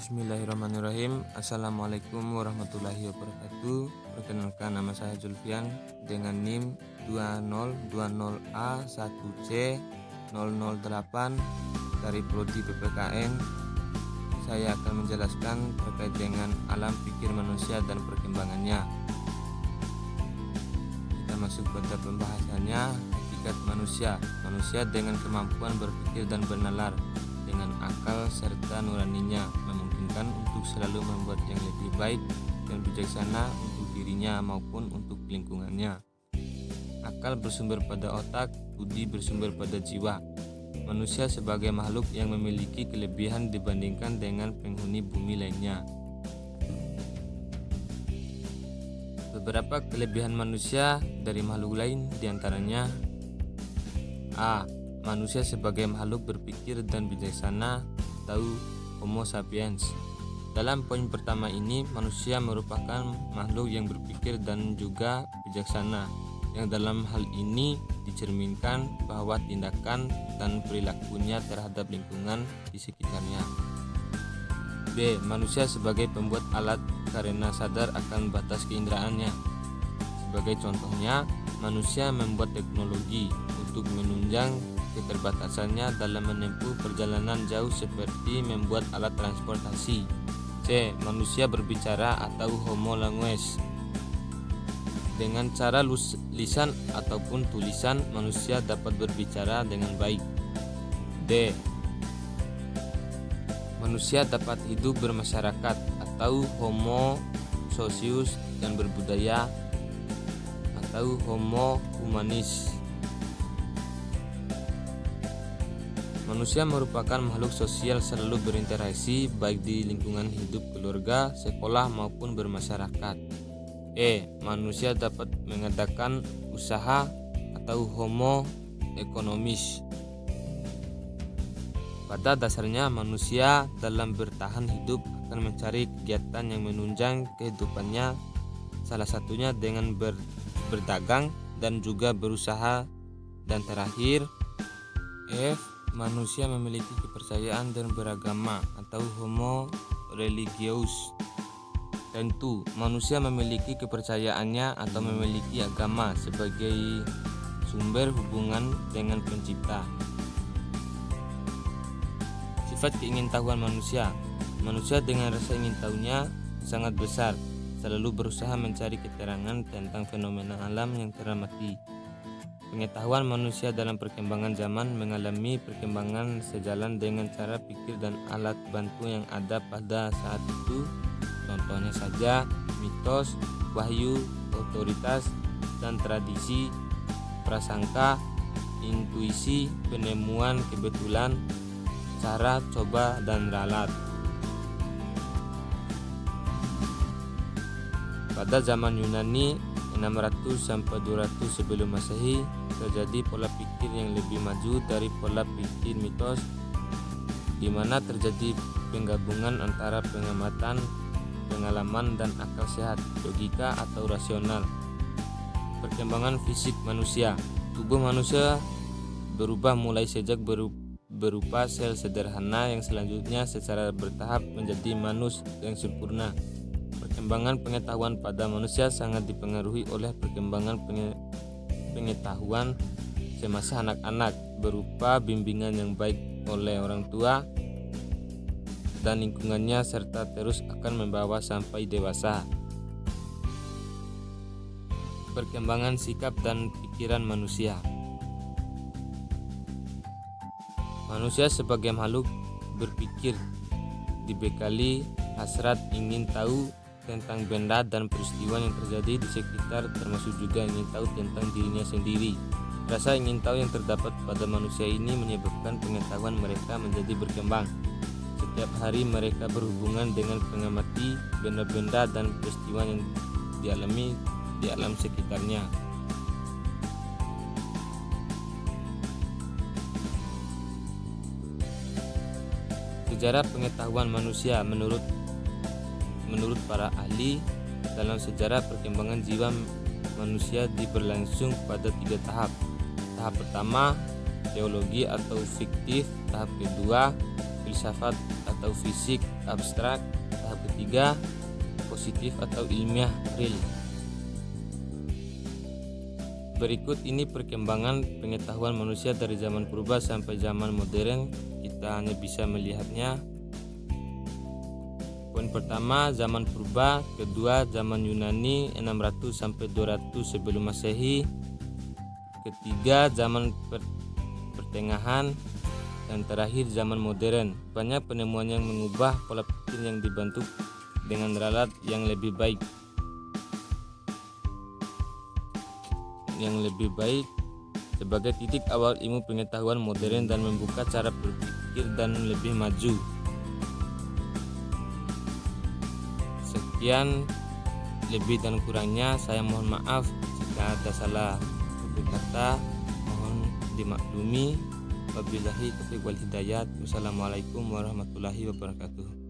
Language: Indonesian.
Bismillahirrahmanirrahim. Assalamualaikum warahmatullahi wabarakatuh. Perkenalkan, nama saya Julfian dengan NIM 2020A1C008 dari Prodi PPKN. Saya akan menjelaskan terkait dengan alam pikir manusia dan perkembangannya. Kita masuk pada pembahasannya. Hakikat manusia. Manusia dengan kemampuan berpikir dan bernalar dengan akal serta nuraninya memungkinkan untuk selalu membuat yang lebih baik dan bijaksana untuk dirinya maupun untuk lingkungannya. Akal bersumber pada otak, budi bersumber pada jiwa. Manusia sebagai makhluk yang memiliki kelebihan dibandingkan dengan penghuni bumi lainnya. Beberapa kelebihan manusia dari makhluk lain diantaranya: A. Manusia sebagai makhluk berpikir dan bijaksana atau Homo sapiens. Dalam poin pertama ini, manusia merupakan makhluk yang berpikir dan juga bijaksana, yang dalam hal ini dicerminkan bahwa tindakan dan perilakunya terhadap lingkungan di sekitarnya. B. Manusia sebagai pembuat alat karena sadar akan batas keindraannya. Sebagai contohnya, manusia membuat teknologi untuk menunjang keterbatasannya dalam menempuh perjalanan jauh seperti membuat alat transportasi. C. Manusia berbicara atau Homo language. Dengan cara lisan ataupun tulisan, manusia dapat berbicara dengan baik. D. Manusia dapat hidup bermasyarakat atau Homo socius dan berbudaya atau Homo humanis. Manusia merupakan makhluk sosial, selalu berinteraksi baik di lingkungan hidup keluarga, sekolah maupun bermasyarakat. E. Manusia dapat mengadakan usaha atau Homo economis. Pada dasarnya manusia dalam bertahan hidup akan mencari kegiatan yang menunjang kehidupannya, salah satunya dengan berdagang dan juga berusaha. Dan terakhir, F. Manusia memiliki kepercayaan dan beragama atau Homo religious. Tentu, manusia memiliki kepercayaannya atau memiliki agama sebagai sumber hubungan dengan pencipta. Sifat keingintahuan manusia. Manusia dengan rasa ingin tahunya sangat besar, selalu berusaha mencari keterangan tentang fenomena alam yang teramati. Pengetahuan manusia dalam perkembangan zaman mengalami perkembangan sejalan dengan cara pikir dan alat bantu yang ada pada saat itu. Contohnya saja mitos, wahyu, otoritas, dan tradisi, prasangka, intuisi, penemuan kebetulan, cara coba dan ralat. Pada zaman Yunani 600 sampai 200 sebelum Masehi terjadi pola pikir yang lebih maju dari pola pikir mitos, di mana terjadi penggabungan antara pengamatan, pengalaman, dan akal sehat, logika atau rasional. Perkembangan fisik manusia. Tubuh manusia berubah mulai sejak berupa sel sederhana yang selanjutnya secara bertahap menjadi manus yang sempurna. Perkembangan pengetahuan pada manusia sangat dipengaruhi oleh perkembangan pengetahuan semasa anak-anak berupa bimbingan yang baik oleh orang tua dan lingkungannya, serta terus akan membawa sampai dewasa. Perkembangan sikap dan pikiran manusia. Manusia sebagai makhluk berpikir dibekali hasrat ingin tahu tentang benda dan peristiwa yang terjadi di sekitar, termasuk juga ingin tahu tentang dirinya sendiri. Rasa ingin tahu yang terdapat pada manusia ini menyebabkan pengetahuan mereka menjadi berkembang. Setiap hari mereka berhubungan dengan mengamati benda-benda dan peristiwa yang dialami di alam sekitarnya. Sejarah pengetahuan manusia. Menurut para ahli, dalam sejarah perkembangan jiwa manusia berlangsung pada 3 tahap. Tahap pertama, teologi atau fiktif. Tahap kedua, filsafat atau fisik abstrak. Tahap ketiga, positif atau ilmiah real. Berikut ini perkembangan pengetahuan manusia dari zaman purba sampai zaman modern. Kita hanya bisa melihatnya. Poin pertama, zaman purba. Kedua, zaman Yunani 600 sampai 200 sebelum Masehi. Ketiga, zaman pertengahan. Dan terakhir, zaman modern. Banyak penemuan yang mengubah pola pikir yang dibantu dengan ralat yang lebih baik. Sebagai titik awal ilmu pengetahuan modern dan membuka cara berpikir dan lebih maju. Sekian, lebih dan kurangnya saya mohon maaf jika ada salah tutur kata, mohon dimaklumi. Wabillahi taufiq wal hidayat. Wassalamualaikum warahmatullahi wabarakatuh.